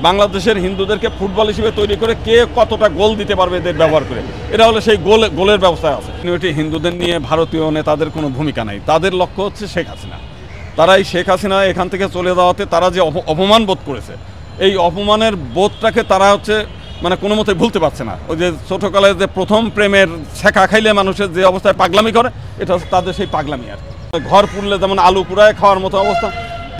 বাংলাদেশের হিন্দুদেরকে ফুটবল হিসেবে তৈরি করে কে কতটা গোল দিতে পারবে এদের ব্যবহার করে, এটা হলো সেই গোলের ব্যবস্থায় আছে। হিন্দুদের নিয়ে ভারতীয় নেতাদের কোনো ভূমিকা নাই, তাদের লক্ষ্য হচ্ছে শেখ হাসিনা। তারা এই শেখ হাসিনা এখান থেকে চলে যাওয়াতে তারা যে অপমান বোধ করেছে, এই অপমানের বোধটাকে তারা হচ্ছে মানে কোনো মতে ভুলতে পারছে না। ওই যে ছোটোকালের যে প্রথম প্রেমের শেখা খাইলে মানুষের যে অবস্থায় পাগলামি করে, এটা হচ্ছে তাদের সেই পাগলামি আর ঘর পুড়লে যেমন আলু পুড়ায় খাওয়ার মতো অবস্থা।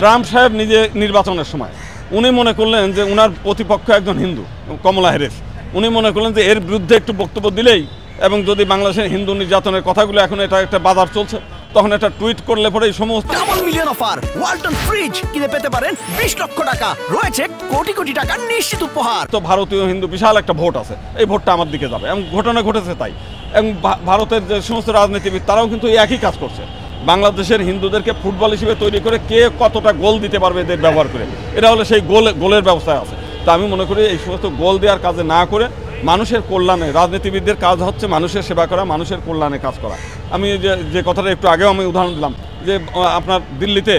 ট্রাম্প সাহেব নিজে নির্বাচনের সময় উনি মনে করলেন যে উনার প্রতিপক্ষ একজন হিন্দু, কমলা হ্যারিস, উনি মনে করলেন যে এর বিরুদ্ধে একটু বক্তব্য দিলেই এবং যদি বাংলাদেশের হিন্দু নির্যাতনের কথাগুলো এখন এটা একটা বাজার চলছে, তখন একটা টুইট করলে পরে এই সমস্ত double million offer Walton fridge কিনে পেতে পারেন 20 লক্ষ টাকা, রয়েছে কোটি কোটি টাকার নিশ্চিত উপহার। তো ভারতীয় হিন্দু বিশাল একটা ভোট আছে, এই ভোটটা আমার দিকে যাবে এবং ঘটনা ঘটেছে তাই। এবং ভারতের যে সমস্ত রাজনীতিবিদ তারাও কিন্তু এই একই কাজ করছে, বাংলাদেশের হিন্দুদেরকে ফুটবল হিসেবে তৈরি করে কে কতটা গোল দিতে পারবে এদের ব্যবহার করে, এটা হলো সেই গোলের ব্যবস্থায় আছে। তা আমি মনে করি এই সমস্ত গোল দেওয়ার কাজে না করে মানুষের কল্যাণে, রাজনীতিবিদদের কাজ হচ্ছে মানুষের সেবা করা, মানুষের কল্যাণে কাজ করা। আমি যে কথাটা একটু আগেও আমি উদাহরণ দিলাম যে আপনার দিল্লিতে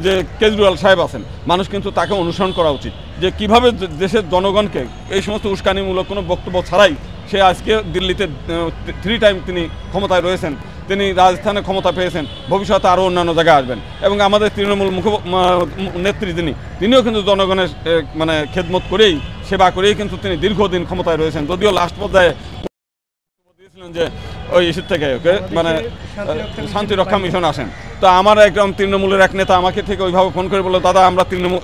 যে কেজরিওয়াল সাহেব আছেন, মানুষ কিন্তু তাকে অনুসরণ করা উচিত যে কিভাবে দেশের জনগণকে এই সমস্ত উস্কানিমূলক কোনো বক্তব্য ছাড়াই সে আজকে দিল্লিতে 3 টাইম তিনি ক্ষমতায় রয়েছেন, তিনি রাজস্থানে ক্ষমতা পেয়েছেন, ভবিষ্যতে আরও অন্যান্য জায়গায় আসবেন। এবং আমাদের তৃণমূল নেত্রী তিনিও কিন্তু জনগণের মানে খেদমত করেই, সেবা করেই কিন্তু তিনি দীর্ঘদিন ক্ষমতায় রয়েছেন। যদিও লাস্ট পর্যায়ে দিয়েছিলেন যে ওই ইস্যু থেকে মানে শান্তি রক্ষা মিশন আসেন। তো আমার একদম তৃণমূলের এক নেতা আমাকে থেকে ওইভাবে ফোন করে বললো, দাদা আমরা তৃণমূল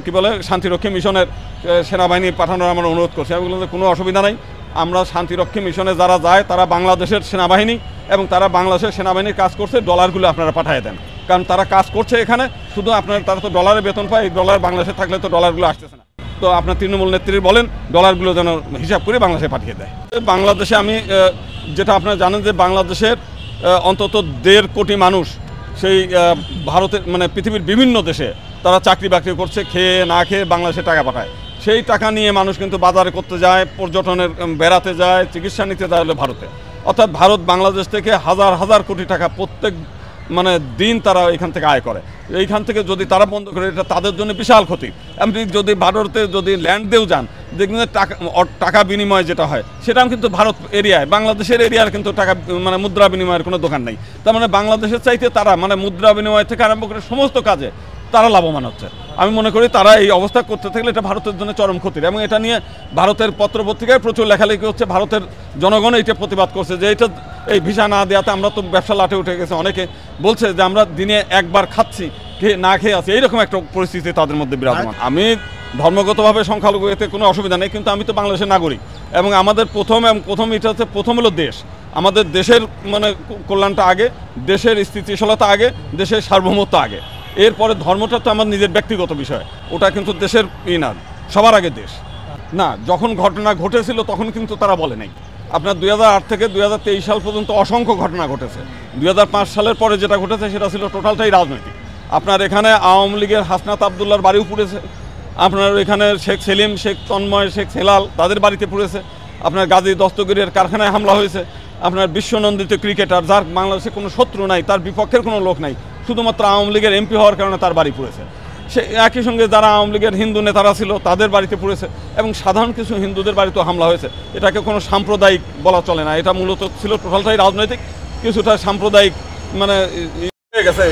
কী বলে শান্তিরক্ষী মিশনের সেনাবাহিনী পাঠানোর আমার অনুরোধ করছি। আমি বললাম যে কোনো অসুবিধা নাই, আমরা শান্তিরক্ষী মিশনে যারা যায় তারা বাংলাদেশের সেনাবাহিনী এবং তারা বাংলাদেশের সেনাবাহিনীর কাজ করছে, ডলারগুলো আপনারা পাঠিয়ে দেন, কারণ তারা কাজ করছে এখানে, শুধু তারা তো ডলারে বেতন পায়, এই ডলার বাংলাদেশে থাকলে তো ডলারগুলো আসতেছে না। তো আপনার তৃণমূল নেত্রী বলেন ডলারগুলো যেন হিসাব করে বাংলাদেশে পাঠিয়ে দেয়। বাংলাদেশে আমি যেটা আপনারা জানেন যে বাংলাদেশের অন্তত 1.5 কোটি মানুষ সেই ভারতের মানে পৃথিবীর বিভিন্ন দেশে তারা চাকরি বাকরি করছে, খেয়ে না খেয়ে বাংলাদেশে টাকা পাঠায়। সেই টাকা নিয়ে মানুষ কিন্তু বাজারে করতে যায়, পর্যটনের বেড়াতে যায়, চিকিৎসা নিতে যায় হলো ভারতে। অর্থাৎ ভারত বাংলাদেশ থেকে হাজার হাজার কোটি টাকা প্রত্যেক মানে দিন তারা এখান থেকে আয় করে। এইখান থেকে যদি তারা বন্ধ করে, এটা তাদের জন্য বিশাল ক্ষতি। এমনি যদি ভারতে যদি ল্যান্ড দিয়েও যান, দেখবেন টাকা বিনিময় যেটা হয় সেটাও কিন্তু ভারত এরিয়ায়, বাংলাদেশের এরিয়ার কিন্তু টাকা মানে মুদ্রা বিনিময়ের কোনো দোকান নেই। তার মানে বাংলাদেশের চাইতে তারা মানে মুদ্রা বিনিময় থেকে আরম্ভ করে সমস্ত কাজে তারা লাভবান হচ্ছে। আমি মনে করি তারা এই অবস্থা করতে থাকলে এটা ভারতের জন্য চরম ক্ষতির। এবং এটা নিয়ে ভারতের পত্রপত্রিকায় প্রচুর লেখালেখি হচ্ছে, ভারতের জনগণ এইটা প্রতিবাদ করছে যে এটা এই ভিসা না দেওয়াতে আমরা তো ব্যবসা লাটে উঠে গেছে। অনেকে বলছে যে আমরা দিনে একবার খাচ্ছি, না খেয়ে আছি, এইরকম একটা পরিস্থিতি তাদের মধ্যে বিরাজমান। আমি ধর্মগতভাবে সংখ্যালঘু, এতে কোনো অসুবিধা নেই, কিন্তু আমি তো বাংলাদেশের নাগরিক এবং আমাদের প্রথম এটা হচ্ছে প্রথম হলো দেশ, আমাদের দেশের মানে কল্যাণটা আগে, দেশের স্থিতিশীলতা আগে, দেশের সার্বভৌমত্ব আগে, এরপরে ধর্মটা তো আমার নিজের ব্যক্তিগত বিষয়, ওটা কিন্তু দেশের না, সবার আগে দেশ। না, যখন ঘটনা ঘটেছিল তখন কিন্তু তারা বলে নাই। আপনার 2008 থেকে 2023 সাল পর্যন্ত অসংখ্য ঘটনা ঘটেছে। 2005 সালের পরে যেটা ঘটেছে সেটা ছিল টোটালটাই রাজনৈতিক। আপনার এখানে আওয়ামী লীগের হাসনাত আবদুল্লার বাড়িও পুড়েছে, আপনার এখানে শেখ সেলিম, শেখ তন্ময়, শেখ হেলাল তাদের বাড়িতে পুড়েছে, আপনার গাজী দস্তগীরের কারখানায় হামলা হয়েছে, আপনার বিশ্বনন্দিত ক্রিকেটার যার বাংলাদেশে কোনো শত্রু নাই, তার বিপক্ষের কোনো লোক নাই, শুধুমাত্র আওয়ামী লীগের এমপি হওয়ার কারণে তার বাড়ি পুড়েছে। সে একই সঙ্গে যারা আওয়ামী লীগের হিন্দু নেতারা ছিল তাদের বাড়িতে পুড়েছে এবং সাধারণ কিছু হিন্দুদের বাড়িতেও হামলা হয়েছে। এটাকে কোনো সাম্প্রদায়িক বলা চলে না, এটা মূলত ছিল টোটালটাই রাজনৈতিক, কিছুটা সাম্প্রদায়িক মানে হয়ে গেছে।